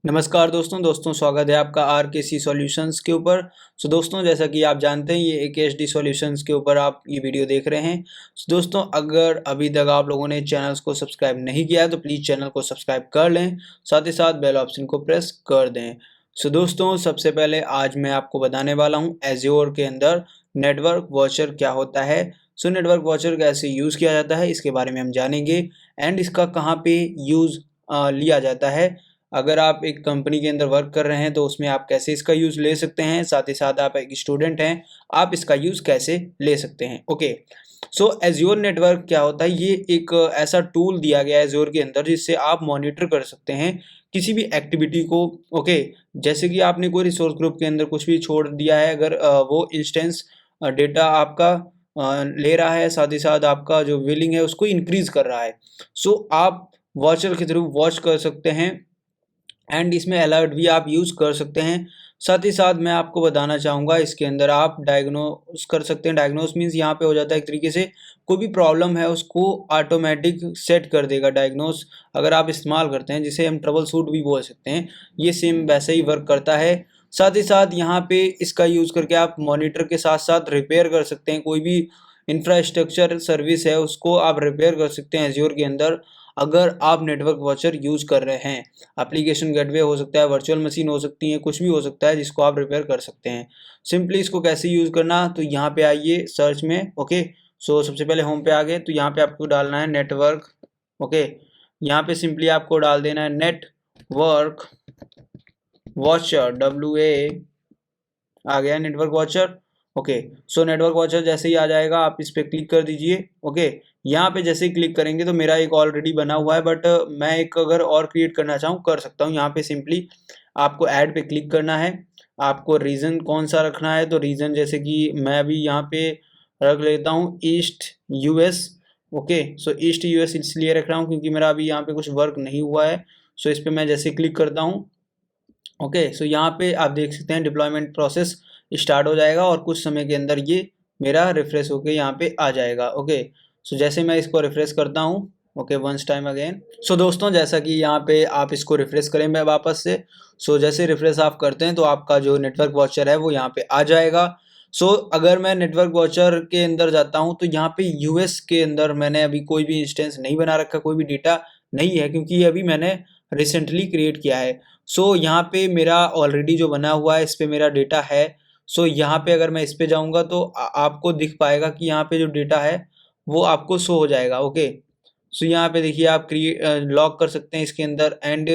नमस्कार दोस्तों स्वागत है आपका आर के सी सॉल्यूशंस के ऊपर। दोस्तों जैसा कि आप जानते हैं ये एक एच डी सॉल्यूशंस के ऊपर आप ये वीडियो देख रहे हैं। दोस्तों अगर अभी तक आप लोगों ने चैनल्स को सब्सक्राइब नहीं किया है तो प्लीज़ चैनल को सब्सक्राइब कर लें, साथ ही साथ बेल ऑप्शन को प्रेस कर दें। दोस्तों सबसे पहले आज मैं आपको बताने वाला हूँ एज्योर के अंदर नेटवर्क वॉचर क्या होता है। नेटवर्क वॉचर कैसे यूज़ किया जाता है इसके बारे में हम जानेंगे एंड इसका कहाँ पे यूज़ लिया जाता है। अगर आप एक कंपनी के अंदर वर्क कर रहे हैं तो उसमें आप कैसे इसका यूज़ ले सकते हैं, साथ ही साथ आप एक स्टूडेंट हैं आप इसका यूज़ कैसे ले सकते हैं। ओके, एज्योर नेटवर्क क्या होता है, ये एक ऐसा टूल दिया गया है एज्योर के अंदर जिससे आप मॉनिटर कर सकते हैं किसी भी एक्टिविटी को। ओके, जैसे कि आपने कोई रिसोर्स ग्रुप के अंदर कुछ भी छोड़ दिया है, अगर वो इंस्टेंस डेटा आपका ले रहा है, साथ ही साथ आपका जो बिलिंग है उसको इंक्रीज कर रहा है, आप वॉचर के थ्रू वॉच कर सकते हैं एंड इसमें अलर्ट भी आप यूज़ कर सकते हैं। साथ ही साथ मैं आपको बताना चाहूँगा इसके अंदर आप डायग्नोस कर सकते हैं। डायग्नोस मीन्स यहाँ पे हो जाता है एक तरीके से कोई भी प्रॉब्लम है उसको ऑटोमेटिक सेट कर देगा डायग्नोस, अगर आप इस्तेमाल करते हैं, जिसे हम ट्रबल शूट भी बोल सकते हैं। ये सेम वैसे ही वर्क करता है। साथ ही साथ यहाँ पे इसका यूज़ करके आप मॉनिटर के साथ साथ रिपेयर कर सकते हैं, कोई भी इंफ्रास्ट्रक्चर सर्विस है उसको आप रिपेयर कर सकते हैं एज्योर के अंदर अगर आप नेटवर्क वॉचर यूज़ कर रहे हैं। एप्लीकेशन गेटवे हो सकता है, वर्चुअल मशीन हो सकती है, कुछ भी हो सकता है जिसको आप रिपेयर कर सकते हैं। सिंपली इसको कैसे यूज़ करना, तो यहाँ पे आइए सर्च में। ओके, सबसे पहले होम पे आ गए तो यहाँ पे आपको डालना है नेटवर्क। ओके, यहाँ पे सिंपली आपको डाल देना है नेटवर्क वॉचर, आ गया network watcher. Okay, network watcher जैसे ही आ जाएगा आप इस पर क्लिक कर दीजिए। ओके, यहाँ पे जैसे ही क्लिक करेंगे तो मेरा एक ऑलरेडी बना हुआ है, बट मैं एक अगर और क्रिएट करना चाहूँ कर सकता हूँ। यहाँ पे सिंपली आपको ऐड पे क्लिक करना है, आपको रीजन कौन सा रखना है, तो रीजन जैसे कि मैं अभी यहाँ पे रख लेता हूँ east US. Okay, east US इसलिए रख रहा हूँ क्योंकि मेरा अभी यहाँ पे कुछ वर्क नहीं हुआ है। इस पर मैं जैसे क्लिक करता हूँ, ओके, यहाँ पे आप देख सकते हैं डिप्लॉयमेंट प्रोसेस स्टार्ट हो जाएगा और कुछ समय के अंदर ये मेरा रिफ्रेश होके यहाँ पे आ जाएगा। ओके, जैसे मैं इसको रिफ्रेश करता हूँ, ओके, वंस टाइम अगेन। दोस्तों जैसा कि यहाँ पे आप इसको रिफ्रेश करें मैं वापस से, जैसे रिफ्रेश आप करते हैं तो आपका जो नेटवर्क वॉचर है वो यहाँ पे आ जाएगा। अगर मैं नेटवर्क वॉचर के अंदर जाता हूँ तो यहाँ पे यूएस के अंदर मैंने अभी कोई भी इंस्टेंस नहीं बना रखा, कोई भी डेटा नहीं है क्योंकि ये अभी मैंने रिसेंटली क्रिएट किया है। यहाँ पे मेरा ऑलरेडी जो बना हुआ है इस पे मेरा डेटा है। यहाँ पे अगर मैं इस पे जाऊँगा तो आपको दिख पाएगा कि यहाँ पे जो डेटा है वो आपको शो हो जाएगा। ओके, यहाँ पे देखिए आप लॉग कर सकते हैं इसके अंदर एंड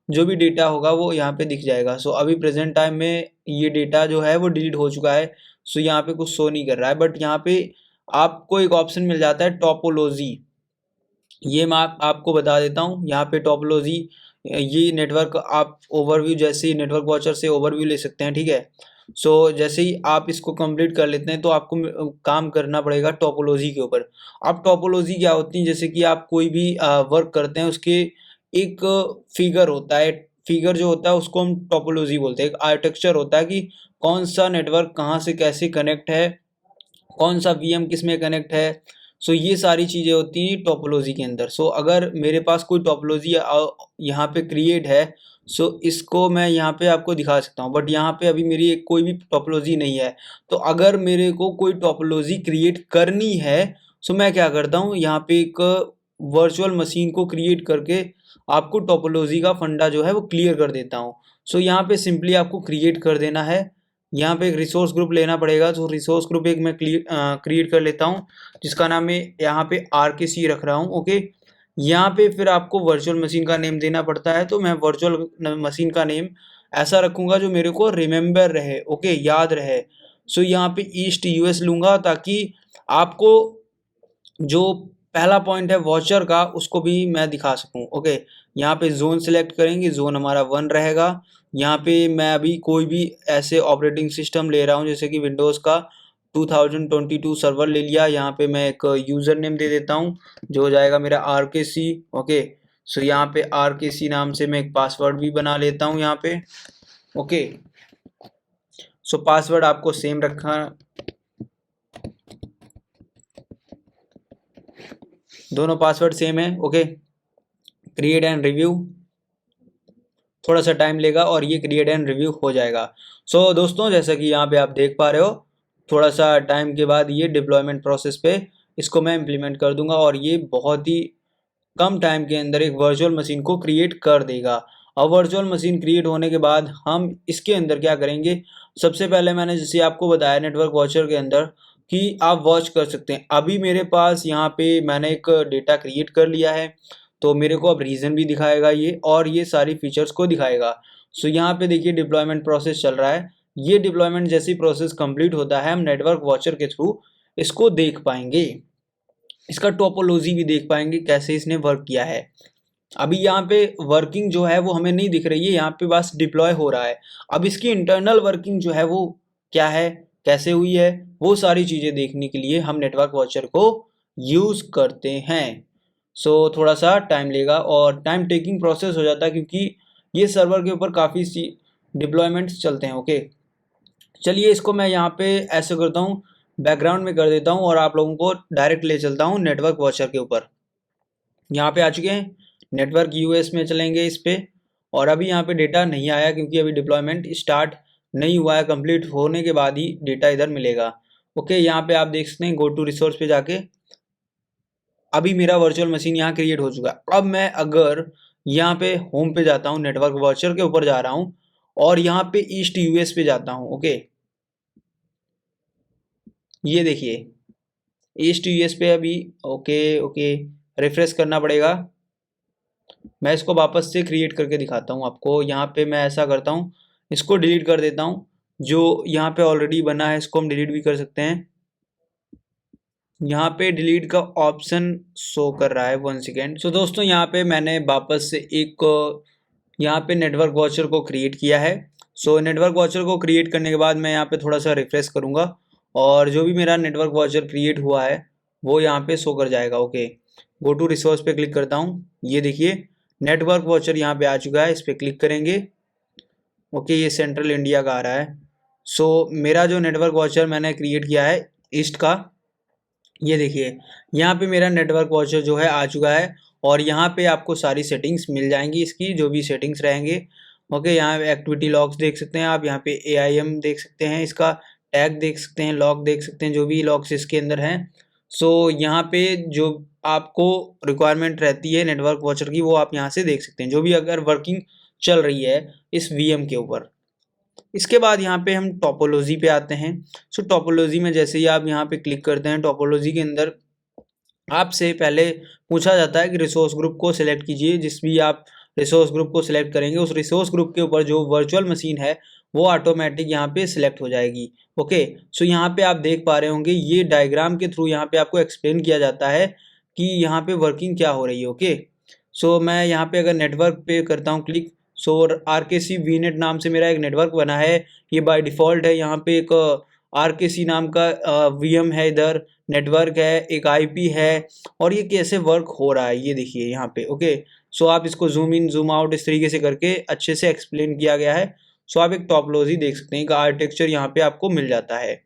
जो भी डेटा होगा वो यहाँ पे दिख जाएगा। अभी प्रेजेंट टाइम में ये डेटा जो है वो डिलीट हो चुका है। यहाँ पे कुछ शो नहीं कर रहा है, बट यहाँ पे आपको एक ऑप्शन मिल जाता है टोपोलॉजी। ये मैं आपको बता देता हूँ यहाँ पे टोपोलॉजी, ये नेटवर्क आप ओवरव्यू, जैसे ही नेटवर्क वॉचर से ओवरव्यू ले सकते हैं। ठीक है, जैसे ही आप इसको कंप्लीट कर लेते हैं तो आपको काम करना पड़ेगा टोपोलॉजी के ऊपर। अब टोपोलॉजी क्या होती है, जैसे कि आप कोई भी वर्क करते हैं उसके एक फिगर होता है, फिगर जो होता है उसको हम टोपोलॉजी बोलते हैं। एक आर्किटेक्चर होता है कि कौन सा नेटवर्क कहाँ से कैसे कनेक्ट है, कौन सा वीएम किस में कनेक्ट है। ये सारी चीज़ें होती हैं टोपोलॉजी के अंदर। अगर मेरे पास कोई टोपोलॉजी यहाँ पे क्रिएट है, इसको मैं यहाँ पे आपको दिखा सकता हूँ, बट यहाँ पे अभी मेरी कोई भी टोपोलॉजी नहीं है। तो अगर मेरे को कोई टोपोलॉजी क्रिएट करनी है मैं क्या करता हूँ, यहाँ पे एक वर्चुअल मशीन को क्रिएट करके आपको टोपोलॉजी का फंडा जो है वो क्लियर कर देता हूँ। यहाँ पे सिंपली आपको क्रिएट कर देना है। यहाँ पे एक रिसोर्स ग्रुप लेना पड़ेगा, तो रिसोर्स ग्रुप एक मैं क्रिएट कर लेता हूँ जिसका नाम मैं यहाँ पे RKC रख रहा हूँ। ओके, यहाँ पे फिर आपको वर्चुअल मशीन का नेम देना पड़ता है, तो मैं वर्चुअल मशीन का नेम ऐसा रखूँगा जो मेरे को रिमेम्बर रहे। ओके, याद रहे। यहाँ पे ईस्ट यूएस लूँगा ताकि आपको जो पहला पॉइंट है वॉचर का उसको भी मैं दिखा सकूं। ओके, यहाँ पे जोन सिलेक्ट करेंगे, जोन हमारा 1 रहेगा। यहाँ पे मैं अभी कोई भी ऐसे ऑपरेटिंग सिस्टम ले रहा हूँ जैसे कि विंडोज़ का 2022 सर्वर ले लिया। यहाँ पे मैं एक यूज़र नेम दे देता हूँ जो हो जाएगा मेरा RKC। ओके, यहाँ पे RKC नाम से मैं एक पासवर्ड भी बना लेता हूँ यहाँ पे। ओके, पासवर्ड आपको सेम रखना, दोनों पासवर्ड सेम है। ओके, क्रिएट एंड रिव्यू, थोड़ा सा टाइम लेगा और ये क्रिएट एंड रिव्यू हो जाएगा। सो दोस्तों जैसा कि यहाँ पे आप देख पा रहे हो, थोड़ा सा टाइम के बाद ये डिप्लॉयमेंट प्रोसेस पे इसको मैं इम्प्लीमेंट कर दूंगा और ये बहुत ही कम टाइम के अंदर एक वर्चुअल मशीन को क्रिएट कर देगा। अब वर्चुअल मशीन क्रिएट होने के बाद हम इसके अंदर क्या करेंगे, सबसे पहले मैंने जैसे आपको बताया नेटवर्क वॉचर के अंदर कि आप वॉच कर सकते हैं। अभी मेरे पास यहाँ पे मैंने एक डेटा क्रिएट कर लिया है, तो मेरे को अब रीजन भी दिखाएगा ये और ये सारी फीचर्स को दिखाएगा। सो यहाँ पे देखिए डिप्लॉयमेंट प्रोसेस चल रहा है। ये डिप्लॉयमेंट जैसी प्रोसेस कंप्लीट होता है हम नेटवर्क वॉचर के थ्रू इसको देख पाएंगे, इसका टोपोलॉजी भी देख पाएंगे कैसे इसने वर्क किया है। अभी यहाँ पे वर्किंग जो है वो हमें नहीं दिख रही है, यहाँ पे बस डिप्लॉय हो रहा है। अब इसकी इंटरनल वर्किंग जो है वो क्या है, कैसे हुई है, वो सारी चीज़ें देखने के लिए हम नेटवर्क वॉचर को यूज़ करते हैं। सो थोड़ा सा टाइम लेगा और टाइम टेकिंग प्रोसेस हो जाता है क्योंकि ये सर्वर के ऊपर काफ़ी सी डिप्लॉयमेंट्स चलते हैं। ओके चलिए इसको मैं यहाँ पे ऐसे करता हूँ, बैकग्राउंड में कर देता हूँ और आप लोगों को डायरेक्ट ले चलता हूँ नेटवर्क वॉचर के ऊपर। यहाँ पे आ चुके हैं, नेटवर्क यूएस में चलेंगे इस पे और अभी यहाँ पे डेटा नहीं आया क्योंकि अभी डिप्लॉयमेंट स्टार्ट नहीं हुआ है, कंप्लीट होने के बाद ही डेटा इधर मिलेगा। ओके यहाँ पे आप देख सकते हैं गो टू रिसोर्स पे जाके अभी मेरा वर्चुअल मशीन यहाँ क्रिएट हो चुका है। अब मैं अगर यहाँ पे होम पे जाता हूँ, नेटवर्क वॉचर के ऊपर जा रहा हूँ और यहाँ पे ईस्ट यूएस पे जाता हूँ। ओके ये देखिए ईस्ट यूएस पे अभी ओके रिफ्रेश करना पड़ेगा। मैं इसको वापस से क्रिएट करके दिखाता हूँ आपको। यहाँ पे मैं ऐसा करता हूँ, इसको डिलीट कर देता हूँ, जो यहाँ पे ऑलरेडी बना है इसको हम डिलीट भी कर सकते हैं। यहाँ पे डिलीट का ऑप्शन शो कर रहा है, 1 सेकेंड। सो दोस्तों यहाँ पे मैंने वापस से एक यहाँ पे नेटवर्क वॉचर को क्रिएट किया है। सो नेटवर्क वॉचर को क्रिएट करने के बाद मैं यहाँ पे थोड़ा सा रिफ्रेश करूँगा और जो भी मेरा नेटवर्क वॉचर क्रिएट हुआ है वो यहाँ पे शो कर जाएगा। ओके गो टू रिसोर्स पे क्लिक करता हूँ, ये देखिए नेटवर्क वॉचर यहाँ पे आ चुका है, इस पर क्लिक करेंगे। ओके ये सेंट्रल इंडिया का आ रहा है। सो मेरा जो नेटवर्क वॉचर मैंने क्रिएट किया है ईस्ट का, ये देखिए यहाँ पे मेरा नेटवर्क वॉचर जो है आ चुका है और यहाँ पे आपको सारी सेटिंग्स मिल जाएंगी, इसकी जो भी सेटिंग्स रहेंगे। ओके यहाँ एक्टिविटी लॉग्स देख सकते हैं आप, यहाँ पे AIM देख सकते हैं, इसका टैग देख सकते हैं, लॉग देख सकते हैं, जो भी लॉग्स इसके अंदर हैं। सो यहाँ पे जो आपको रिक्वायरमेंट रहती है नेटवर्क वॉचर की वो आप यहाँ से देख सकते हैं, जो भी अगर वर्किंग चल रही है इस VM के ऊपर। इसके बाद यहाँ पे हम टोपोलॉजी पे आते हैं। सो टोपोलॉजी में जैसे ही आप यहाँ पे क्लिक करते हैं, टोपोलॉजी के अंदर आपसे पहले पूछा जाता है कि रिसोर्स ग्रुप को सिलेक्ट कीजिए। जिस भी आप रिसोर्स ग्रुप को सिलेक्ट करेंगे उस रिसोर्स ग्रुप के ऊपर जो वर्चुअल मशीन है वो ऑटोमेटिक यहाँ पे सिलेक्ट हो जाएगी। ओके सो यहाँ पे आप देख पा रहे होंगे ये डायग्राम के थ्रू यहाँ पे आपको एक्सप्लेन किया जाता है कि यहाँ पे वर्किंग क्या हो रही है। ओके सो मैं यहाँ पे अगर नेटवर्क पे करता हूँ क्लिक, सो RKC VNet नाम से मेरा एक नेटवर्क बना है, ये बाय डिफ़ॉल्ट है। यहाँ पे एक RKC नाम का VM है, इधर नेटवर्क है, एक IP है और ये कैसे वर्क हो रहा है ये देखिए यहाँ पे। ओके सो आप इसको जूम इन जूम आउट इस तरीके से करके अच्छे से एक्सप्लेन किया गया है। सो आप एक टॉपोलॉजी देख सकते हैं, एक आर्किटेक्चर यहाँ पे आपको मिल जाता है।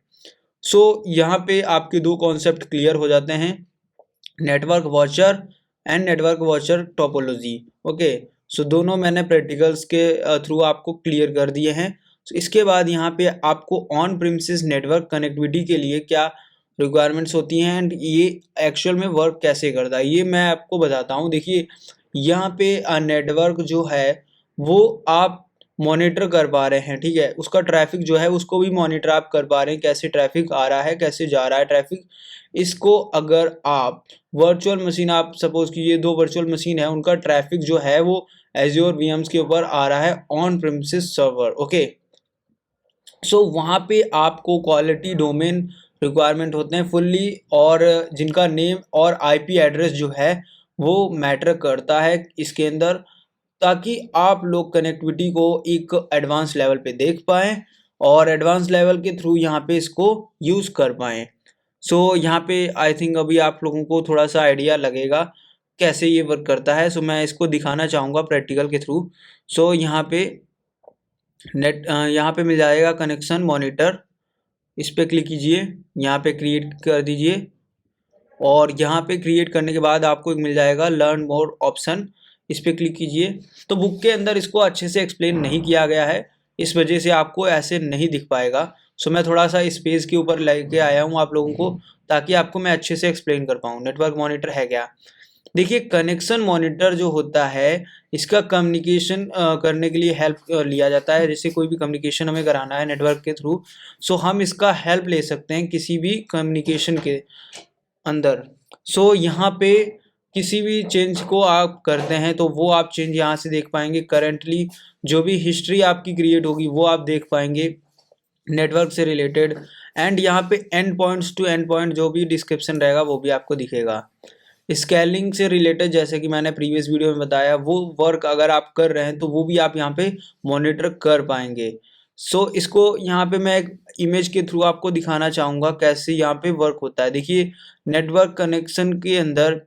सो यहाँ पे आपके दो कॉन्सेप्ट क्लियर हो जाते हैं, network watcher and network watcher topology. Okay so दोनों मैंने प्रैक्टिकल्स के थ्रू आपको क्लियर कर दिए हैं। so, इसके बाद यहाँ पे आपको ऑन प्रीमिसेस नेटवर्क कनेक्टिविटी के लिए क्या रिक्वायरमेंट्स होती हैं एंड ये एक्चुअल में वर्क कैसे करता है ये मैं आपको बताता हूँ। देखिए यहाँ पे नेटवर्क जो है वो आप मॉनिटर कर पा रहे हैं, ठीक है, उसका ट्रैफिक जो है उसको भी मॉनिटर आप कर पा रहे हैं, कैसे ट्रैफिक आ रहा है, कैसे जा रहा है ट्रैफिक। इसको अगर आप वर्चुअल मशीन, आप सपोज कीजिए दो वर्चुअल मशीन है, उनका ट्रैफिक जो है वो एज्योर VMs के ऊपर आ रहा है on premises server. Okay so वहाँ पे आपको क्वालिटी डोमेन रिक्वायरमेंट होते हैं फुल्ली, और जिनका नेम और IP एड्रेस जो है वो मैटर करता है इसके अंदर, ताकि आप लोग कनेक्टिविटी को एक एडवांस लेवल पे देख पाएँ और एडवांस लेवल के थ्रू यहाँ पे इसको यूज़ कर पाएँ। सो यहाँ पे आई थिंक अभी आप लोगों को थोड़ा सा आइडिया लगेगा कैसे ये वर्क करता है। सो मैं इसको दिखाना चाहूँगा प्रैक्टिकल के थ्रू। सो यहाँ पे यहाँ पे मिल जाएगा कनेक्शन मॉनिटर, इस पर क्लिक कीजिए, यहाँ पे क्रिएट कर दीजिए और यहाँ पे क्रिएट करने के बाद आपको एक मिल जाएगा लर्न मोर ऑप्शन। इस पर क्लिक कीजिए। तो बुक के अंदर इसको अच्छे से एक्सप्लेन नहीं किया गया है, इस वजह से आपको ऐसे नहीं दिख पाएगा। सो मैं थोड़ा सा इस पेज के ऊपर लेके आया हूँ आप लोगों को, ताकि आपको मैं अच्छे से एक्सप्लेन कर पाऊँ। नेटवर्क मॉनिटर है क्या? देखिए, कनेक्शन मॉनिटर जो होता है, इसका कम्युनिकेशन करने के लिए हेल्प लिया जाता है। जैसे कोई भी कम्युनिकेशन हमें कराना है नेटवर्क के थ्रू, सो हम इसका हेल्प ले सकते हैं किसी भी कम्युनिकेशन के अंदर। सो यहाँ पे किसी भी चेंज को आप करते हैं तो वो आप चेंज यहाँ से देख पाएंगे। करेंटली जो भी हिस्ट्री आपकी क्रिएट होगी वो आप देख पाएंगे नेटवर्क से रिलेटेड। एंड यहाँ पे end points to end point जो भी डिस्क्रिप्शन रहेगा वो भी आपको दिखेगा। स्केलिंग से रिलेटेड जैसे कि मैंने प्रीवियस वीडियो में बताया, वो वर्क अगर आप कर रहे हैं तो वो भी आप यहाँ पे मॉनिटर कर पाएंगे। सो इसको यहाँ पे मैं एक इमेज के थ्रू आपको दिखाना चाहूँगा कैसे यहाँ पे वर्क होता है। देखिए, नेटवर्क कनेक्शन के अंदर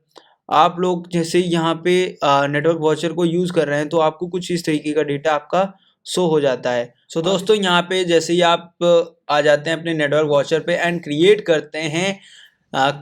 आप लोग जैसे यहाँ पे नेटवर्क वॉचर को यूज़ कर रहे हैं तो आपको कुछ इस तरीके का डेटा आपका शो हो जाता है। सो दोस्तों, यहाँ पे जैसे ही आप आ जाते हैं अपने नेटवर्क वॉचर पे एंड क्रिएट करते हैं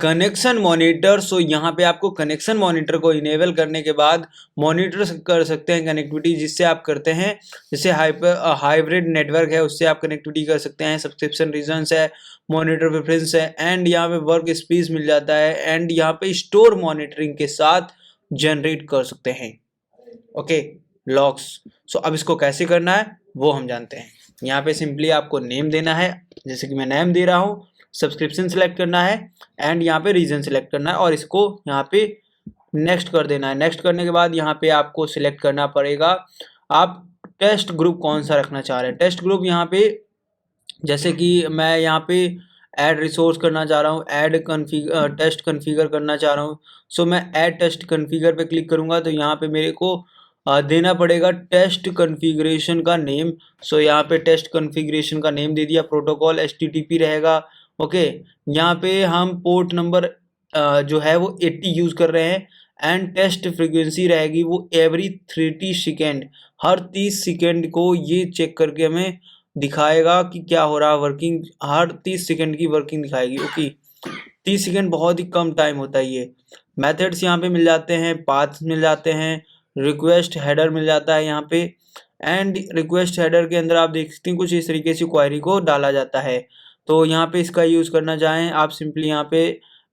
कनेक्शन मॉनिटर। सो यहाँ पे आपको कनेक्शन मॉनिटर को इनेबल करने के बाद मॉनिटर कर सकते हैं कनेक्टिविटी, जिससे आप करते हैं जैसे हाइब्रिड नेटवर्क है उससे आप कनेक्टिविटी कर सकते हैं। सब्सक्रिप्शन रीजन्स है, मॉनिटर प्रेफरेंस है, एंड यहाँ पे वर्क स्पेस मिल जाता है, एंड यहाँ पे स्टोर मॉनिटरिंग के साथ जनरेट कर सकते हैं। Okay, logs. सो अब इसको कैसे करना है वो हम जानते हैं। यहाँ पे सिंपली आपको नेम देना है, जैसे कि मैं नेम दे रहा हूँ। सब्सक्रिप्शन सेलेक्ट करना है एंड यहाँ पे रीजन सेलेक्ट करना है और इसको यहाँ पे नेक्स्ट कर देना है। नेक्स्ट करने के बाद यहाँ पे आपको सिलेक्ट करना पड़ेगा आप टेस्ट ग्रुप कौन सा रखना चाह रहे हैं। टेस्ट ग्रुप यहाँ पे जैसे कि मैं यहाँ पे ऐड रिसोर्स करना चाह रहा हूँ, ऐड टेस्ट कन्फिगर करना चाह रहा हूँ। सो मैं ऐड टेस्ट कन्फिगर पे क्लिक करूँगा तो यहाँ पे मेरे को देना पड़ेगा टेस्ट कन्फिग्रेशन का नेम। सो यहाँ पे टेस्ट कन्फिग्रेशन का नेम दे दिया, प्रोटोकॉल HTTP रहेगा। ओके, यहाँ पे हम पोर्ट नंबर जो है वो 80 यूज़ कर रहे हैं, एंड टेस्ट फ्रीक्वेंसी रहेगी वो एवरी 30 सेकेंड, हर 30 सेकेंड को ये चेक करके हमें दिखाएगा कि क्या हो रहा है वर्किंग। हर 30 सेकेंड की वर्किंग दिखाएगी। ओके, 30 सेकेंड बहुत ही कम टाइम होता है ये। मेथड्स यहाँ पे मिल जाते हैं, पाथ्स मिल जाते हैं, रिक्वेस्ट हेडर मिल जाता है यहाँ पे, एंड रिक्वेस्ट हेडर के अंदर आप देख सकते हैं कुछ इस तरीके से क्वेरी को डाला जाता है। तो यहाँ पे इसका यूज़ करना चाहें आप सिंपली यहाँ पे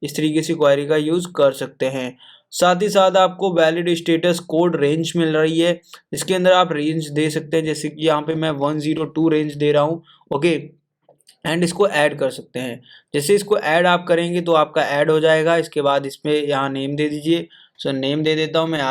इस तरीके से क्वेरी का यूज़ कर सकते हैं। साथ ही साथ आपको वैलिड स्टेटस कोड रेंज मिल रही है, इसके अंदर आप रेंज दे सकते हैं, जैसे कि यहाँ पे मैं 102 रेंज दे रहा हूँ। ओके, एंड इसको ऐड कर सकते हैं। जैसे इसको ऐड आप करेंगे तो आपका ऐड हो जाएगा। इसके बाद इसमें यहाँ नेम दे दीजिए। सो नेम दे देता हूँ मैं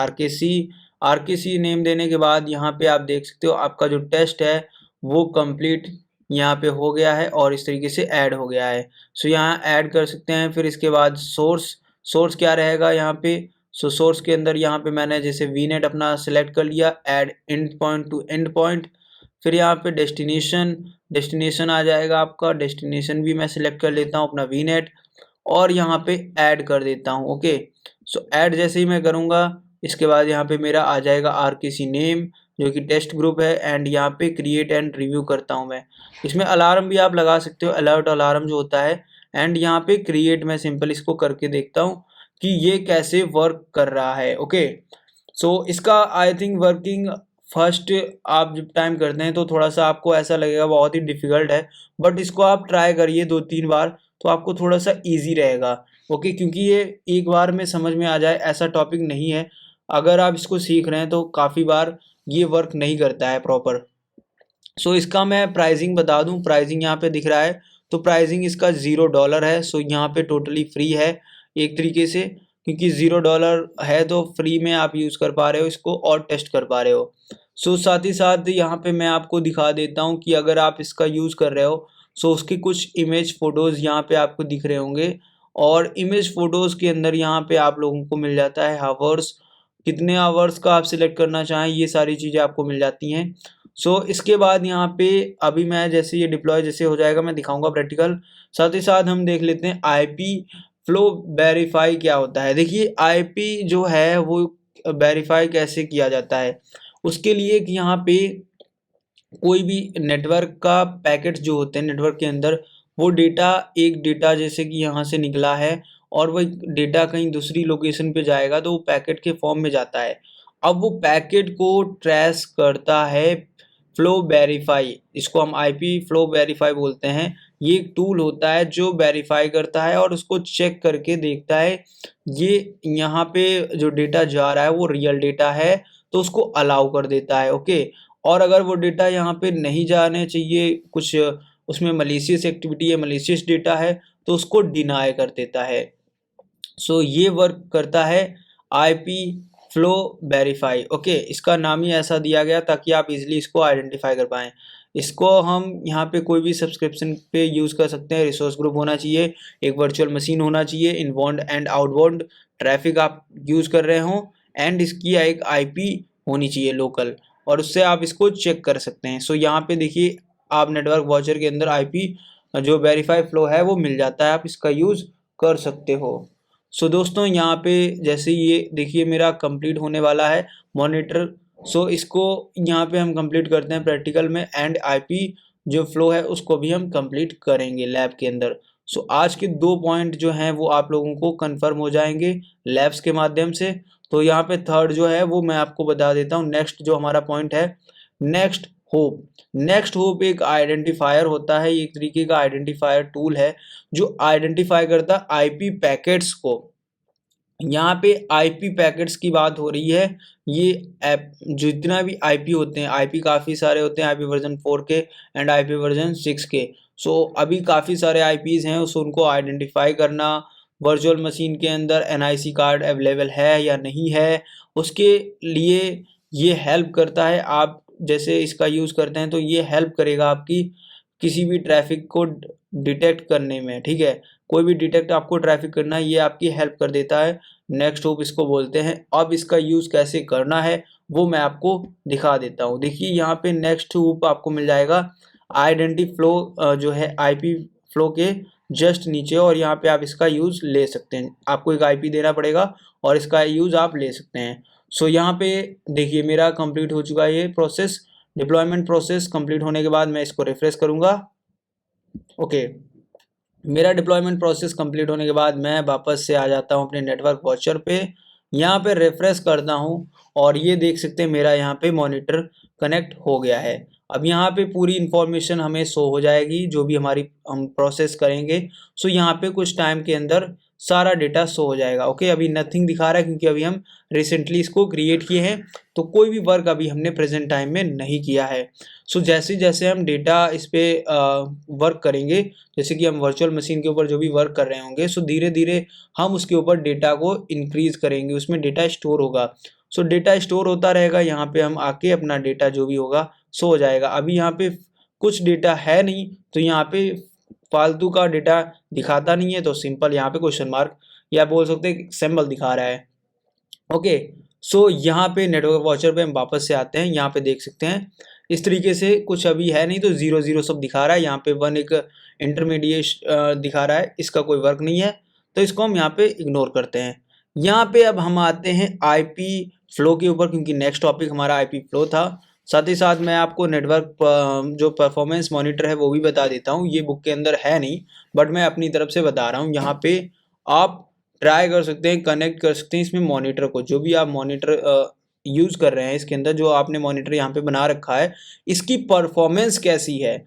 RKC नेम देने के बाद यहाँ पे आप देख सकते हो आपका जो टेस्ट है वो कंप्लीट यहाँ पे हो गया है और इस तरीके से ऐड हो गया है। सो यहाँ ऐड कर सकते हैं। फिर इसके बाद सोर्स क्या रहेगा यहाँ पे। सो सोर्स के अंदर यहाँ पे मैंने जैसे VNet अपना सेलेक्ट कर लिया, add and point two end point. फिर यहाँ पे डेस्टिनेशन आ जाएगा आपका, डेस्टिनेशन भी मैं सिलेक्ट कर लेता हूँ अपना VNet और यहाँ पे ऐड कर देता हूँ। ओके, सो ऐड जैसे ही मैं करूँगा इसके बाद यहाँ पे मेरा आ जाएगा RKC नेम जो कि टेस्ट ग्रुप है, एंड यहाँ पे क्रिएट एंड रिव्यू करता हूँ मैं। इसमें अलार्म भी आप लगा सकते हो, अलर्ट अलार्म जो होता है, एंड यहाँ पे क्रिएट मैं सिंपल इसको करके देखता हूँ कि ये कैसे वर्क कर रहा है। ओके, सो इसका आई थिंक वर्किंग फर्स्ट आप जब टाइम करते हैं तो थोड़ा सा आपको ऐसा लगेगा बहुत ही डिफ़िकल्ट है, बट इसको आप ट्राई करिए 2-3 बार तो आपको थोड़ा सा ईजी रहेगा। ओके, क्योंकि ये एक बार में समझ में आ जाए ऐसा टॉपिक नहीं है। अगर आप इसको सीख रहे हैं तो काफ़ी बार ये वर्क नहीं करता है प्रॉपर। सो इसका मैं प्राइसिंग बता दूं, प्राइसिंग यहाँ पे दिख रहा है तो प्राइसिंग इसका $0 है। सो यहाँ पे टोटली फ्री है एक तरीके से, क्योंकि $0 है तो फ्री में आप यूज़ कर पा रहे हो इसको और टेस्ट कर पा रहे हो। सो साथ ही साथ यहाँ पे मैं आपको दिखा देता हूँ कि अगर आप इसका यूज़ कर रहे हो सो उसकी कुछ इमेज फ़ोटोज़ यहाँ पे आपको दिख रहे होंगे, और इमेज फ़ोटोज़ के अंदर यहाँ पे आप लोगों को मिल जाता है हावर्स, कितने आवर्स का आप सिलेक्ट करना चाहें ये सारी चीज़ें आपको मिल जाती हैं। सो इसके बाद यहाँ पे अभी मैं जैसे ये डिप्लॉय जैसे हो जाएगा मैं दिखाऊंगा प्रैक्टिकल। साथ ही साथ हम देख लेते हैं IP फ्लो वेरीफाई क्या होता है। देखिए, IP जो है वो वेरीफाई कैसे किया जाता है, उसके लिए कि यहाँ पे कोई भी नेटवर्क का पैकेट जो होते हैं नेटवर्क के अंदर, वो डेटा एक डेटा जैसे कि यहाँ से निकला है और वह डेटा कहीं दूसरी लोकेशन पे जाएगा तो वो पैकेट के फॉर्म में जाता है। अब वो पैकेट को ट्रेस करता है फ्लो वेरीफाई, इसको हम आईपी फ्लो वेरीफाई बोलते हैं। ये एक टूल होता है जो वेरीफाई करता है और उसको चेक करके देखता है ये यहाँ पे जो डेटा जा रहा है वो रियल डेटा है, तो उसको अलाउ कर देता है। ओके, और अगर वो डेटा यहाँ पे नहीं जाने चाहिए, कुछ उसमें मलिशियस एक्टिविटी है, मलिशियस डेटा है, तो उसको डिनाई कर देता है। सो ये वर्क करता है आईपी फ्लो वेरीफाई। ओके, इसका नाम ही ऐसा दिया गया ताकि आप इजीली इसको आइडेंटिफाई कर पाएँ। इसको हम यहाँ पे कोई भी सब्सक्रिप्शन पे यूज़ कर सकते हैं। रिसोर्स ग्रुप होना चाहिए, एक वर्चुअल मशीन होना चाहिए, इनबाउंड एंड आउटबाउंड ट्रैफिक आप यूज़ कर रहे हों, एंड इसकी एक आईपी होनी चाहिए लोकल, और उससे आप इसको चेक कर सकते हैं। सो यहाँ पे देखिए आप नेटवर्क वॉचर के अंदर आईपी जो वेरीफाई फ्लो है वो मिल जाता है, आप इसका यूज़ कर सकते हो। सो दोस्तों यहाँ पे जैसे ये देखिए मेरा कंप्लीट होने वाला है मॉनिटर। सो इसको यहाँ पे हम कंप्लीट करते हैं प्रैक्टिकल में, एंड आईपी जो फ्लो है उसको भी हम कंप्लीट करेंगे लैब के अंदर। सो आज के 2 पॉइंट जो हैं वो आप लोगों को कंफर्म हो जाएंगे लैब्स के माध्यम से। तो यहाँ पे थर्ड जो है वो मैं आपको बता देता हूँ। नेक्स्ट जो हमारा पॉइंट है, नेक्स्ट होप। नेक्स्ट होप एक आइडेंटिफायर होता है, एक तरीके का आइडेंटिफायर टूल है जो आइडेंटिफाई करता है आईपी पैकेट्स को। यहाँ पे आईपी पैकेट्स की बात हो रही है। ये ऐप जितना भी आईपी होते हैं, आईपी काफ़ी सारे होते हैं, आईपी वर्जन 4 के एंड आईपी वर्जन 6 के। सो अभी काफ़ी सारे आईपीज हैं, सो उनको आइडेंटिफाई करना, वर्चुअल मशीन के अंदर एनआईसी कार्ड अवेलेबल है या नहीं है, उसके लिए ये हेल्प करता है। आप जैसे इसका यूज़ करते हैं तो ये हेल्प करेगा आपकी किसी भी ट्रैफिक को डिटेक्ट करने में। ठीक है, कोई भी डिटेक्ट आपको ट्रैफिक करना है, ये आपकी हेल्प कर देता है। नेक्स्ट होप इसको बोलते हैं। अब इसका यूज़ कैसे करना है वो मैं आपको दिखा देता हूँ। देखिए यहाँ पे नेक्स्ट होप आपको मिल जाएगा आइडेंटी फ्लो जो है आईपी फ्लो के जस्ट नीचे, और यहाँ पे आप इसका यूज़ ले सकते हैं। आपको एक आईपी देना पड़ेगा और इसका यूज़ आप ले सकते हैं। सो यहाँ पे देखिए मेरा कंप्लीट हो चुका है ये प्रोसेस। डिप्लॉयमेंट प्रोसेस कंप्लीट होने के बाद मैं इसको रिफ्रेश करूँगा। ओके, मेरा डिप्लॉयमेंट प्रोसेस कंप्लीट होने के बाद मैं वापस से आ जाता हूँ अपने नेटवर्क वॉचर पे। यहाँ पे रिफ्रेश करता हूँ और ये देख सकते हैं मेरा यहाँ पे मॉनिटर कनेक्ट हो गया है। अब यहाँ पे पूरी इन्फॉर्मेशन हमें शो हो जाएगी जो भी हमारी हम प्रोसेस करेंगे। सो यहाँ पे कुछ टाइम के अंदर सारा डेटा शो हो जाएगा। ओके, अभी नथिंग दिखा रहा है क्योंकि अभी हम रिसेंटली इसको क्रिएट किए हैं, तो कोई भी वर्क अभी हमने प्रेजेंट टाइम में नहीं किया है। सो जैसे जैसे हम डेटा इस पर वर्क करेंगे, जैसे कि हम वर्चुअल मशीन के ऊपर जो भी वर्क कर रहे होंगे, सो धीरे धीरे हम उसके ऊपर डेटा को इंक्रीज करेंगे, उसमें डेटा स्टोर होगा। सो डेटा स्टोर होता रहेगा, यहाँ पे हम आके अपना डेटा जो भी होगा सो हो जाएगा। अभी यहाँ पे कुछ डेटा है नहीं, तो यहाँ पे फालतू का डेटा दिखाता नहीं है, तो सिंपल यहाँ पे क्वेश्चन मार्क या बोल सकते हैं सिंबल दिखा रहा है। ओके, सो यहाँ पे नेटवर्क वॉचर पे हम वापस से आते हैं। यहाँ पे देख सकते हैं इस तरीके से कुछ अभी है नहीं, तो 0 0 सब दिखा रहा है। यहाँ पे 1 एक इंटरमीडिएट दिखा रहा है, इसका कोई वर्क नहीं है, तो इसको हम यहाँ पे इग्नोर करते हैं। यहाँ पे अब हम आते हैं आईपी फ्लो के ऊपर, क्योंकि नेक्स्ट टॉपिक हमारा आईपी फ्लो था। साथ ही साथ मैं आपको नेटवर्क जो परफॉर्मेंस मॉनिटर है वो भी बता देता हूँ। ये बुक के अंदर है नहीं, बट मैं अपनी तरफ से बता रहा हूँ। यहाँ पे आप ट्राई कर सकते हैं, कनेक्ट कर सकते हैं इसमें मॉनिटर को, जो भी आप मॉनिटर यूज़ कर रहे हैं इसके अंदर, जो आपने मॉनिटर यहाँ पे बना रखा है, इसकी परफॉर्मेंस कैसी है।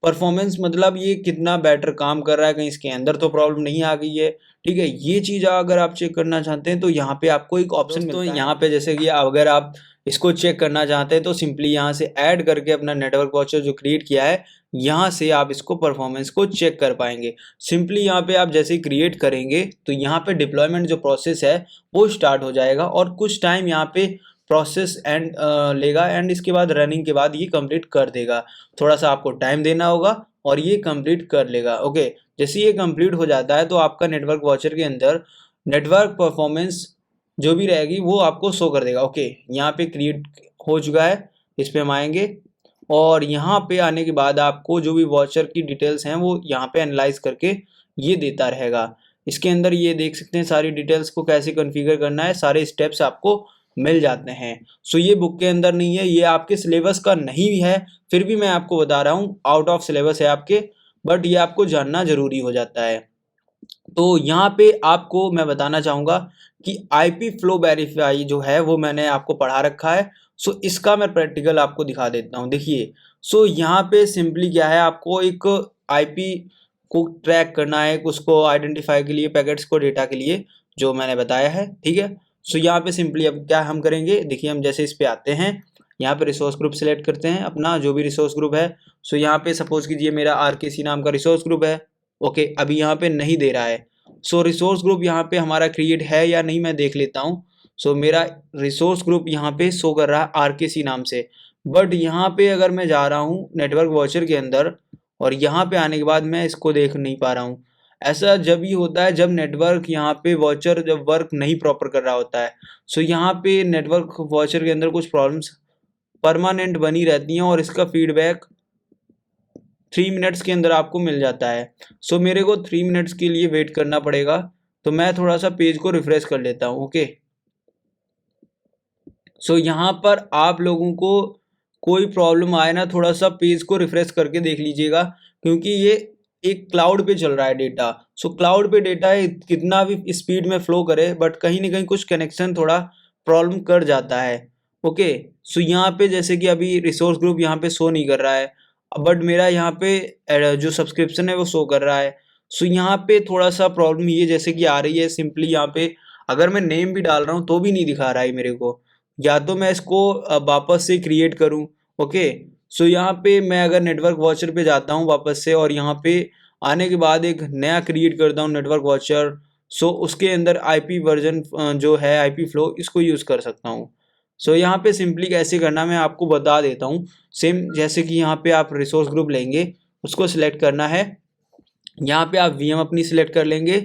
परफॉर्मेंस मतलब ये कितना बेटर काम कर रहा है, कहीं इसके अंदर तो प्रॉब्लम नहीं आ गई है। ठीक है, ये चीज़ अगर आप चेक करना चाहते हैं तो यहाँ पे आपको एक ऑप्शन मिलता है। यहाँ पे जैसे कि अगर आप इसको चेक करना चाहते हैं तो सिंपली यहाँ से ऐड करके अपना नेटवर्क वॉचर जो क्रिएट किया है, यहाँ से आप इसको परफॉर्मेंस को चेक कर पाएंगे। सिंपली यहाँ पे आप जैसे ही क्रिएट करेंगे तो यहाँ पे डिप्लॉयमेंट जो प्रोसेस है वो स्टार्ट हो जाएगा, और कुछ टाइम यहाँ पे प्रोसेस एंड लेगा, एंड इसके बाद रनिंग के बाद ये कंप्लीट कर देगा। थोड़ा सा आपको टाइम देना होगा और ये कंप्लीट कर लेगा। ओके, जैसे ये कंप्लीट हो जाता है तो आपका नेटवर्क वॉचर के अंदर नेटवर्क परफॉर्मेंस जो भी रहेगी वो आपको शो कर देगा। ओके, यहाँ पे क्रिएट हो चुका है, इस पे हम आएंगे, और यहाँ पे आने के बाद आपको जो भी वॉचर की डिटेल्स हैं वो यहाँ पे एनालाइज करके ये देता रहेगा। इसके अंदर ये देख सकते हैं सारी डिटेल्स को कैसे कॉन्फ़िगर करना है, सारे स्टेप्स आपको मिल जाते हैं। सो ये बुक के अंदर नहीं है, ये आपके सिलेबस का नहीं भी है, फिर भी मैं आपको बता रहा हूँ, आउट ऑफ सिलेबस है आपके, बट ये आपको जानना जरूरी हो जाता है। तो यहाँ पे आपको मैं बताना चाहूँगा कि आईपी फ्लो वेरीफाई जो है वो मैंने आपको पढ़ा रखा है। सो इसका मैं प्रैक्टिकल आपको दिखा देता हूँ। देखिए, सो यहाँ पे सिंपली क्या है, आपको एक आईपी को ट्रैक करना है, उसको आइडेंटिफाई के लिए, पैकेट्स को डेटा के लिए, जो मैंने बताया है, ठीक है। सो यहाँ पे सिंपली अब क्या हम करेंगे, देखिए हम जैसे इस पे आते हैं, यहाँ पे रिसोर्स ग्रुप सेलेक्ट करते हैं अपना जो भी रिसोर्स ग्रुप है। सो यहाँ पे सपोज कीजिए मेरा आरकेसी नाम का रिसोर्स ग्रुप है। ओके, अभी यहाँ पे नहीं दे रहा है। सो रिसोर्स ग्रुप यहाँ पे हमारा क्रिएट है या नहीं मैं देख लेता हूँ। सो मेरा रिसोर्स ग्रुप यहाँ पे शो कर रहा है आरकेसी नाम से, बट यहाँ पे अगर मैं जा रहा हूँ नेटवर्क वॉचर के अंदर और यहाँ पे आने के बाद मैं इसको देख नहीं पा रहा हूँ। ऐसा जब ही होता है जब नेटवर्क यहाँ पे वॉचर जब वर्क नहीं प्रॉपर कर रहा होता है। सो यहाँ पे नेटवर्क वॉचर के अंदर कुछ प्रॉब्लम्स परमानेंट बनी रहती हैं और इसका फीडबैक 3 मिनट्स के अंदर आपको मिल जाता है। सो मेरे को 3 मिनट्स के लिए वेट करना पड़ेगा। तो मैं थोड़ा सा पेज को रिफ्रेश कर लेता हूँ। ओके, सो यहाँ पर आप लोगों को कोई प्रॉब्लम आए ना, थोड़ा सा पेज को रिफ्रेश करके देख लीजिएगा, क्योंकि ये एक क्लाउड पे चल रहा है डेटा। सो क्लाउड पे डेटा कितना भी स्पीड में फ्लो करे, बट कहीं ना कहीं कुछ कनेक्शन थोड़ा प्रॉब्लम कर जाता है। ओके, सो यहाँ पे जैसे कि अभी रिसोर्स ग्रुप यहाँ पे शो नहीं कर रहा है, बट मेरा यहाँ पे जो सब्सक्रिप्शन है वो शो कर रहा है। सो यहाँ पे थोड़ा सा प्रॉब्लम ये जैसे कि आ रही है, सिंपली यहाँ पे अगर मैं नेम भी डाल रहा हूँ तो भी नहीं दिखा रहा है मेरे को। या तो मैं इसको वापस से क्रिएट करूं। ओके, सो यहाँ पे मैं अगर नेटवर्क वॉचर पे जाता हूँ वापस से और यहाँ पे आने के बाद एक नया क्रिएट करता हूँ नेटवर्क वॉचर। सो उसके अंदर आईपी वर्जन जो है आईपी फ्लो इसको यूज़ कर सकता हूँ। सो यहाँ पे सिंपली कैसे करना मैं आपको बता देता हूँ। सेम जैसे कि यहाँ पे आप रिसोर्स ग्रुप लेंगे, उसको सिलेक्ट करना है। यहाँ पे आप वीएम अपनी सिलेक्ट कर लेंगे।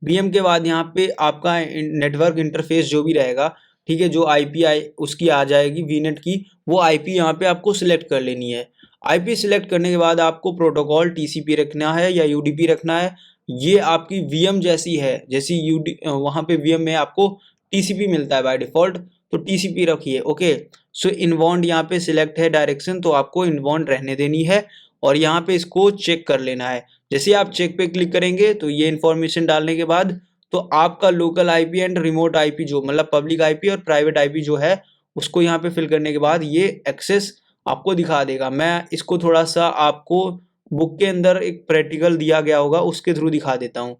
वीएम के बाद यहाँ पे आपका नेटवर्क इंटरफेस जो भी रहेगा, ठीक है, जो आईपी उसकी आ जाएगी वीनेट की, वो आईपी यहाँ पे आपको सिलेक्ट कर लेनी है। आईपी सिलेक्ट करने के बाद आपको प्रोटोकॉल टीसीपी रखना है या यूडीपी रखना है। ये आपकी वीएम जैसी है, जैसी यूडी वहाँ पे वीएम में आपको टीसीपी मिलता है बाय डिफॉल्ट, तो टीसीपी रखिए। ओके, सो इनबाउंड यहाँ पे सिलेक्ट है डायरेक्शन, तो आपको इनबाउंड रहने देनी है और यहाँ पे इसको चेक कर लेना है। जैसे आप चेक पे क्लिक करेंगे तो ये इन्फॉर्मेशन डालने के बाद तो आपका local IP and remote IP जो मतलब पब्लिक आईपी और प्राइवेट आईपी जो है उसको यहाँ पे फिल करने के बाद ये एक्सेस आपको दिखा देगा। मैं इसको थोड़ा सा आपको बुक के अंदर एक प्रैक्टिकल दिया गया होगा उसके थ्रू दिखा देता हूँ,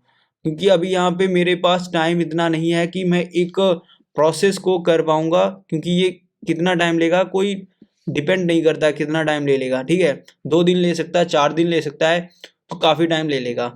क्योंकि अभी यहाँ पे मेरे पास टाइम इतना नहीं है कि मैं एक प्रोसेस को कर पाऊंगा, क्योंकि ये कितना टाइम लेगा कोई डिपेंड नहीं करता कितना टाइम ले लेगा। ठीक है, 2 दिन ले सकता है, 4 दिन ले सकता है, तो काफ़ी टाइम ले लेगा।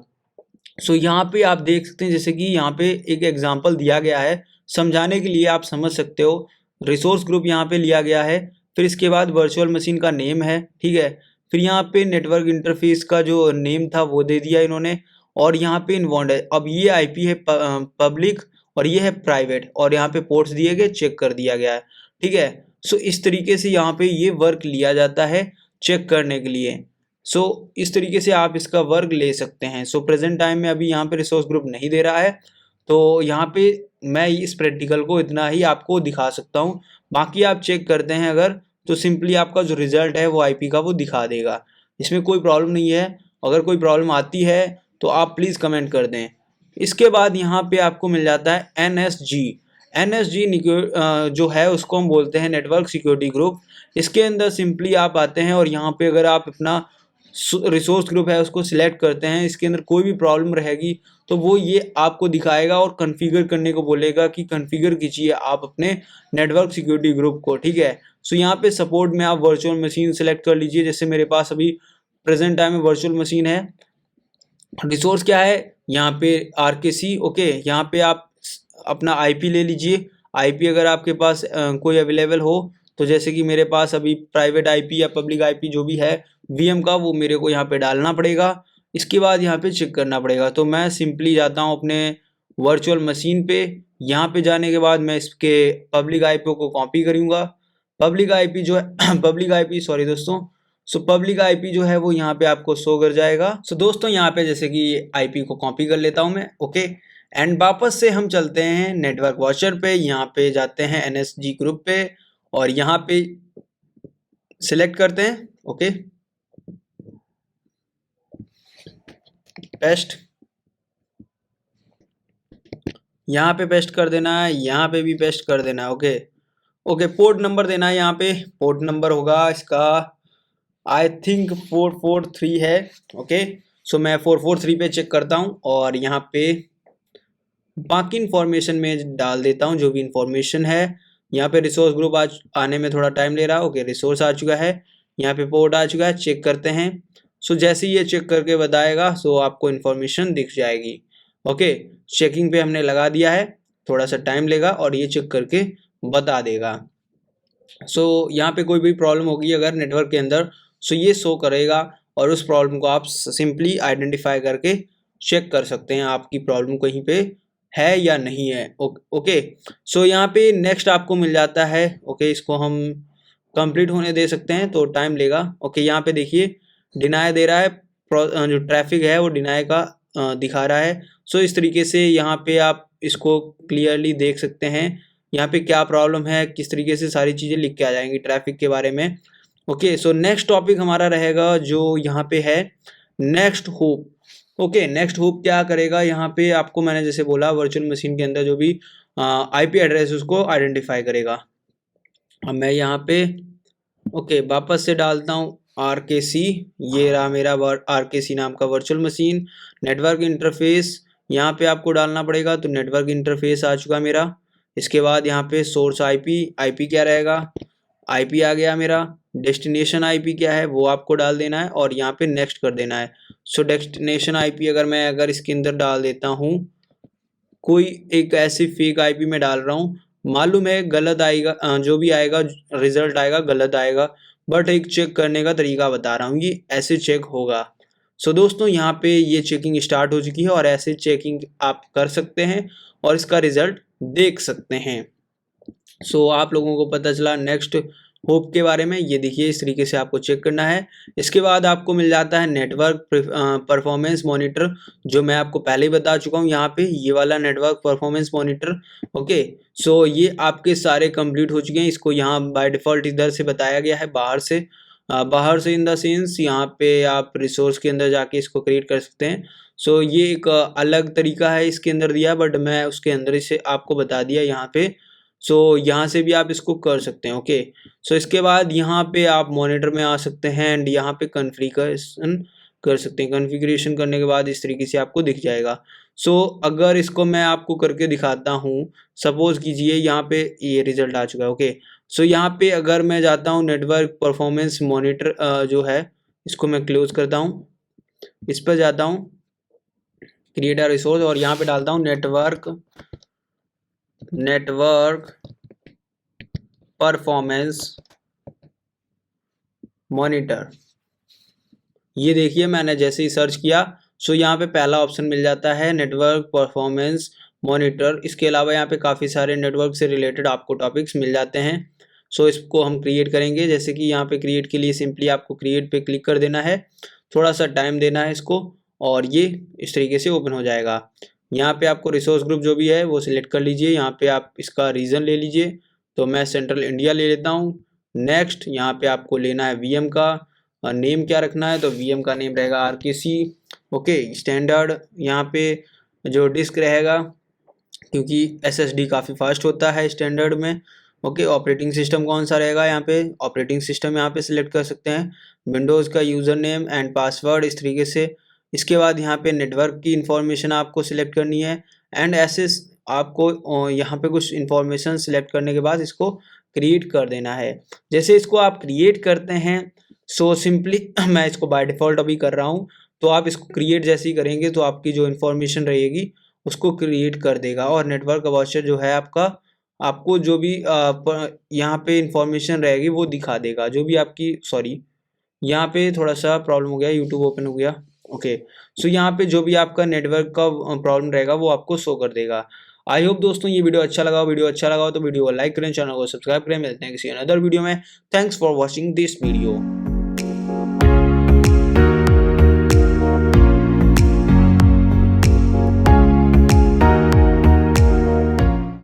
सो यहाँ पे आप देख सकते हैं जैसे कि यहाँ पे एक एग्जांपल दिया गया है, समझाने के लिए आप समझ सकते हो। रिसोर्स ग्रुप यहाँ पे लिया गया है, फिर इसके बाद वर्चुअल मशीन का नेम है, ठीक है, फिर यहाँ पे नेटवर्क इंटरफेस का जो नेम था वो दे दिया इन्होंने, और यहाँ पे इनबाउंड है। अब ये आईपी है पब्लिक और ये है प्राइवेट, और यहाँ पे पोर्ट्स दिए गए, चेक कर दिया गया है। ठीक है, सो इस तरीके से यहाँ पे ये वर्क लिया जाता है चेक करने के लिए। सो इस तरीके से आप इसका वर्क ले सकते हैं। सो प्रेजेंट टाइम में अभी यहाँ पे रिसोर्स ग्रुप नहीं दे रहा है, तो यहाँ पे मैं इस प्रैक्टिकल को इतना ही आपको दिखा सकता हूँ। बाकी आप चेक करते हैं अगर, तो सिंपली आपका जो रिजल्ट है वो आईपी का वो दिखा देगा। इसमें कोई प्रॉब्लम नहीं है। अगर कोई प्रॉब्लम आती है तो आप प्लीज़ कमेंट कर दें। इसके बाद यहाँ पे आपको मिल जाता है एनएसजी। एनएसजी जो है उसको हम बोलते हैं नेटवर्क सिक्योरिटी ग्रुप। इसके अंदर सिंपली आप आते हैं और यहाँ पे अगर आप अपना रिसोर्स ग्रुप है उसको सिलेक्ट करते हैं, इसके अंदर कोई भी प्रॉब्लम रहेगी तो वो ये आपको दिखाएगा और कॉन्फ़िगर करने को बोलेगा कि कॉन्फ़िगर कीजिए आप अपने नेटवर्क सिक्योरिटी ग्रुप को। ठीक है, सो यहाँ पे सपोर्ट में आप वर्चुअल मशीन सेलेक्ट कर लीजिए। जैसे मेरे पास अभी प्रेजेंट टाइम में वर्चुअल मशीन है। रिसोर्स क्या है यहाँ पे आरकेसी। ओके, यहाँ पे आप अपना आईपी ले लीजिए। आईपी अगर आपके पास कोई अवेलेबल हो, तो जैसे कि मेरे पास अभी प्राइवेट आईपी या पब्लिक आईपी जो भी है वीएम का, वो मेरे को यहाँ पे डालना पड़ेगा। इसके बाद यहाँ पे चेक करना पड़ेगा। तो मैं सिंपली जाता हूँ अपने वर्चुअल मशीन पे। यहाँ पे जाने के बाद मैं इसके पब्लिक आईपी को कॉपी करूँगा। पब्लिक आईपी जो है पब्लिक आईपी, सॉरी दोस्तों, सो पब्लिक आईपी जो है वो यहाँ पे आपको शो कर जाएगा। सो दोस्तों यहाँ पे जैसे कि आईपी को कॉपी कर लेता हूँ मैं। ओके, एंड वापस से हम चलते हैं नेटवर्क वॉचर पे, यहाँ पे जाते हैं एनएसजी ग्रुप पे और यहाँ पे सिलेक्ट करते हैं। ओके, पेस्ट, यहाँ पे पेस्ट कर देना है, यहाँ पे भी पेस्ट कर देना है। ओके ओके, पोर्ट नंबर देना है, यहाँ पे पोर्ट नंबर होगा इसका आई थिंक 443 है। ओके, सो मैं 443 पे चेक करता हूँ और यहाँ पे बाकी इन्फॉर्मेशन में डाल देता हूँ जो भी इन्फॉर्मेशन है। यहाँ पे रिसोर्स ग्रुप आज आने में थोड़ा टाइम ले रहा है। ओके, रिसोर्स आ चुका है, यहाँ पे पोर्ट आ चुका है, चेक करते हैं। सो जैसे ही ये चेक करके बताएगा सो आपको इन्फॉर्मेशन दिख जाएगी। ओके, चेकिंग पे हमने लगा दिया है, थोड़ा सा टाइम लेगा और ये चेक करके बता देगा। सो यहाँ पे कोई भी प्रॉब्लम होगी अगर नेटवर्क के अंदर, सो ये शो करेगा और उस प्रॉब्लम को आप सिंपली आइडेंटिफाई करके चेक कर सकते हैं आपकी प्रॉब्लम कहीं पे है या नहीं है। ओके, सो यहाँ पे नेक्स्ट आपको मिल जाता है। ओके, इसको हम कंप्लीट होने दे सकते हैं तो टाइम लेगा। ओके, यहाँ पे देखिए डिनाई दे रहा है, जो ट्रैफिक है वो डिनाई का दिखा रहा है। सो इस तरीके से यहाँ पे आप इसको क्लियरली देख सकते हैं यहाँ पे क्या प्रॉब्लम है, किस तरीके से सारी चीज़ें लिख के आ जाएंगी ट्रैफिक के बारे में। ओके, सो नेक्स्ट टॉपिक हमारा रहेगा जो यहाँ पे है next hop. Okay, next hop क्या करेगा, यहाँ पे आपको मैंने जैसे बोला वर्चुअल मशीन के अंदर जो भी आईपी एड्रेस उसको आइडेंटिफाई करेगा। अब मैं यहाँ पे ओके वापस से डालता हूँ RKC, ये रहा मेरा RKC नाम का वर्चुअल मशीन। नेटवर्क इंटरफेस यहाँ पे आपको डालना पड़ेगा, तो नेटवर्क इंटरफेस आ चुका मेरा। इसके बाद यहाँ पे सोर्स आईपी क्या रहेगा, आईपी आ गया मेरा। डेस्टिनेशन आईपी क्या है वो आपको डाल देना है और यहाँ पे नेक्स्ट कर देना है। सो डेस्टिनेशन आईपी अगर इसके अंदर डाल देता हूँ, कोई एक ऐसी फेक आईपी में डाल रहा हूँ, मालूम है गलत आएगा, जो भी आएगा रिजल्ट आएगा गलत आएगा, बट एक चेक करने का तरीका बता रहा हूँ, ये ऐसे चेक होगा। सो दोस्तों यहाँ पे ये चेकिंग स्टार्ट हो चुकी है और ऐसे चेकिंग आप कर सकते हैं और इसका रिजल्ट देख सकते हैं। सो आप लोगों को पता चला नेक्स्ट होप के बारे में। ये देखिए इस तरीके से आपको चेक करना है। इसके बाद आपको मिल जाता है नेटवर्क परफॉर्मेंस मॉनिटर, जो मैं आपको पहले ही बता चुका हूँ। यहाँ पे ये वाला नेटवर्क परफॉर्मेंस मॉनिटर। ओके, सो ये आपके सारे कंप्लीट हो चुके हैं। इसको यहाँ बाय डिफॉल्ट इधर से बताया गया है, बाहर से इन द सेंस यहाँ पे आप रिसोर्स के अंदर जाके इसको क्रिएट कर सकते हैं। सो ये एक अलग तरीका है इसके अंदर दिया, बट मैं उसके अंदर इसे आपको बता दिया यहाँ पे। सो यहाँ से भी आप इसको कर सकते हैं। ओके, सो इसके बाद यहाँ पे आप मॉनिटर में आ सकते हैं एंड यहाँ पे कॉन्फ़िगरेशन कर सकते हैं। कॉन्फ़िगरेशन करने के बाद इस तरीके से आपको दिख जाएगा। सो अगर इसको मैं आपको करके दिखाता हूँ, सपोज कीजिए यहाँ पे ये रिजल्ट आ चुका है। ओके, सो यहाँ पे अगर मैं जाता हूँ नेटवर्क परफॉर्मेंस मॉनिटर जो है, इसको मैं क्लोज करता हूँ, इस पर जाता हूँ क्रिएट अ रिसोर्स और यहाँ पे डालता हूँ नेटवर्क परफॉर्मेंस मॉनिटर। ये देखिए मैंने जैसे ही सर्च किया सो यहाँ पे पहला ऑप्शन मिल जाता है नेटवर्क परफॉर्मेंस मॉनिटर। इसके अलावा यहाँ पे काफ़ी सारे नेटवर्क से रिलेटेड आपको टॉपिक्स मिल जाते हैं। सो इसको हम क्रिएट करेंगे, जैसे कि यहाँ पे क्रिएट के लिए सिंपली आपको क्रिएट पे क्लिक कर देना है, थोड़ा सा टाइम देना है इसको और ये इस तरीके से ओपन हो जाएगा। यहाँ पे आपको रिसोर्स ग्रुप जो भी है वो सिलेक्ट कर लीजिए। यहाँ पे आप इसका रीजन ले लीजिए, तो मैं सेंट्रल इंडिया ले लेता हूँ। नेक्स्ट यहाँ पे आपको लेना है वीएम का नेम क्या रखना है, तो वीएम का नेम रहेगा RKC। ओके, स्टैंडर्ड यहाँ पे जो डिस्क रहेगा, क्योंकि SSD काफ़ी फास्ट होता है स्टैंडर्ड में। ओके, ऑपरेटिंग सिस्टम कौन सा रहेगा, यहाँ पे ऑपरेटिंग सिस्टम यहाँ पे सिलेक्ट कर सकते हैं। विंडोज़ का यूज़र नेम एंड पासवर्ड इस तरीके से। इसके बाद यहाँ पे नेटवर्क की इंफॉर्मेशन आपको सिलेक्ट करनी है एंड ऐसे आपको यहाँ पे कुछ इंफॉर्मेशन सिलेक्ट करने के बाद इसको क्रिएट कर देना है। जैसे इसको आप क्रिएट करते हैं सो सिंपली मैं इसको बाय डिफ़ॉल्ट अभी कर रहा हूँ, तो आप इसको क्रिएट जैसे ही करेंगे तो आपकी जो इन्फॉर्मेशन रहेगी उसको क्रिएट कर देगा और नेटवर्क वाउचर जो है आपको जो भी यहाँ पे इंफॉर्मेशन रहेगी वो दिखा देगा, जो भी आपकी सॉरी यहाँ पे थोड़ा सा प्रॉब्लम हो गया, यूट्यूब ओपन हो गया। ओके, सो यहाँ पे जो भी आपका नेटवर्क का प्रॉब्लम रहेगा वो आपको शो कर देगा। आई होप दोस्तों ये वीडियो अच्छा लगा हो तो वीडियो को लाइक करें, चैनल को सब्सक्राइब करें। मिलते हैं किसी अनदर वीडियो में। Thanks for watching this video.